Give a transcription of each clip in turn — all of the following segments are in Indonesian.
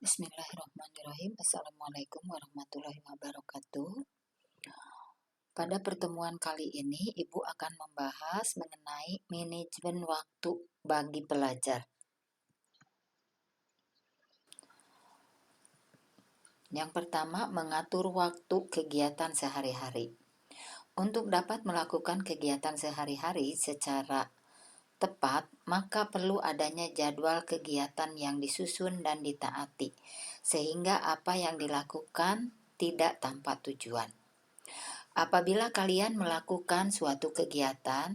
Bismillahirrahmanirrahim. Assalamualaikum warahmatullahi wabarakatuh. Pada pertemuan kali ini, Ibu akan membahas mengenai manajemen waktu bagi pelajar. Yang pertama, mengatur waktu kegiatan sehari-hari. Untuk dapat melakukan kegiatan sehari-hari secara tepat, maka perlu adanya jadwal kegiatan yang disusun dan ditaati, sehingga apa yang dilakukan tidak tanpa tujuan. Apabila kalian melakukan suatu kegiatan,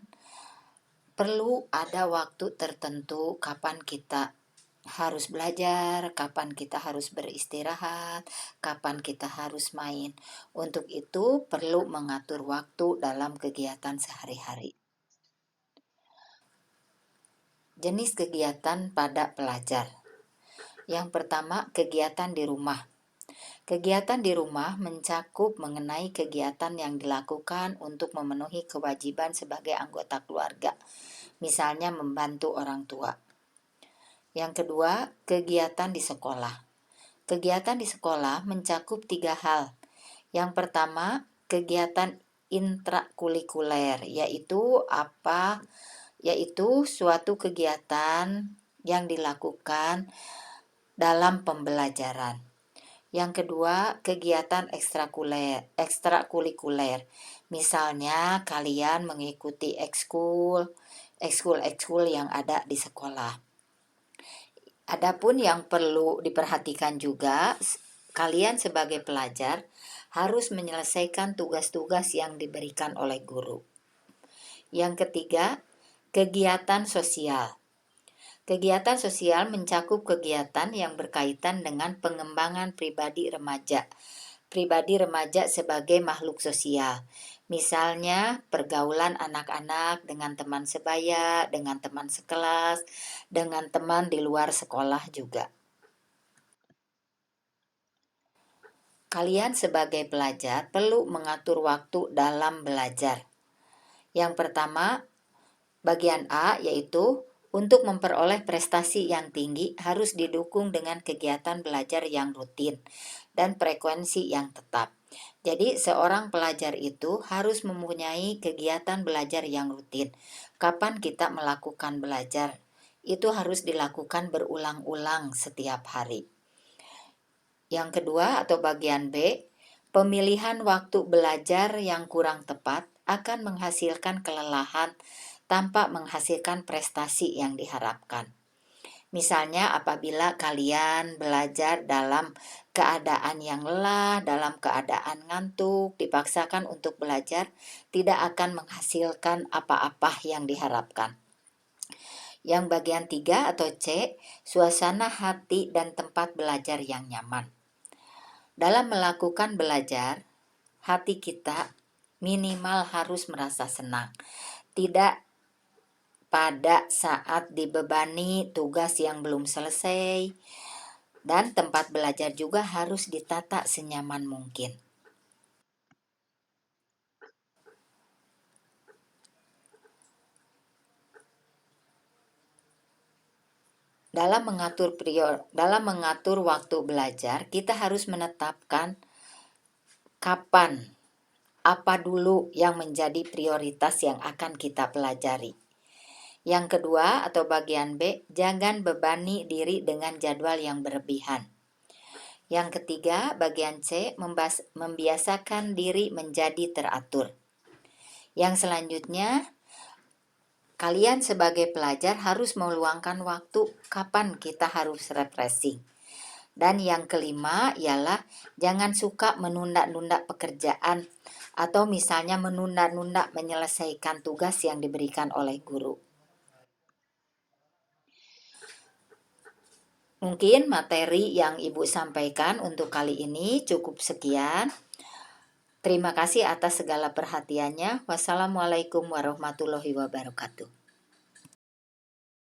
perlu ada waktu tertentu kapan kita harus belajar, kapan kita harus beristirahat, kapan kita harus main. Untuk itu perlu mengatur waktu dalam kegiatan sehari-hari. Jenis kegiatan pada pelajar. Yang pertama, kegiatan di rumah. Kegiatan di rumah mencakup mengenai kegiatan yang dilakukan untuk memenuhi kewajiban sebagai anggota keluarga, misalnya membantu orang tua. Yang kedua, kegiatan di sekolah. Kegiatan di sekolah mencakup 3 hal. Yang pertama, kegiatan intrakurikuler, yaitu suatu kegiatan yang dilakukan dalam pembelajaran. Yang kedua, kegiatan ekstrakurikuler. Misalnya kalian mengikuti ekskul yang ada di sekolah. Adapun yang perlu diperhatikan juga, kalian sebagai pelajar harus menyelesaikan tugas-tugas yang diberikan oleh guru. Yang ketiga, kegiatan sosial. Kegiatan sosial mencakup kegiatan yang berkaitan dengan pengembangan pribadi remaja sebagai makhluk sosial. Misalnya pergaulan anak-anak dengan teman sebaya, dengan teman sekelas, dengan teman di luar sekolah juga. Kalian sebagai pelajar perlu mengatur waktu dalam belajar. Yang pertama, bagian A, yaitu untuk memperoleh prestasi yang tinggi harus didukung dengan kegiatan belajar yang rutin dan frekuensi yang tetap. Jadi seorang pelajar itu harus mempunyai kegiatan belajar yang rutin. Kapan kita melakukan belajar? Itu harus dilakukan berulang-ulang setiap hari. Yang kedua atau bagian B, pemilihan waktu belajar yang kurang tepat akan menghasilkan kelelahan tanpa menghasilkan prestasi yang diharapkan. Misalnya apabila kalian belajar dalam keadaan yang lelah, dalam keadaan ngantuk, dipaksakan untuk belajar, tidak akan menghasilkan apa-apa yang diharapkan. Yang bagian 3 atau C, suasana hati dan tempat belajar yang nyaman. Dalam melakukan belajar, hati kita minimal harus merasa senang. Tidak pada saat dibebani tugas yang belum selesai, dan tempat belajar juga harus ditata senyaman mungkin. Dalam mengatur waktu belajar, kita harus menetapkan kapan, apa dulu yang menjadi prioritas yang akan kita pelajari. Yang kedua atau bagian B, jangan bebani diri dengan jadwal yang berlebihan. Yang ketiga, bagian C, membiasakan diri menjadi teratur. Yang selanjutnya, kalian sebagai pelajar harus meluangkan waktu kapan kita harus refreshing. Dan yang kelima ialah jangan suka menunda-nunda pekerjaan atau misalnya menunda-nunda menyelesaikan tugas yang diberikan oleh guru. Mungkin materi yang Ibu sampaikan untuk kali ini cukup sekian. Terima kasih atas segala perhatiannya. Wassalamualaikum warahmatullahi wabarakatuh.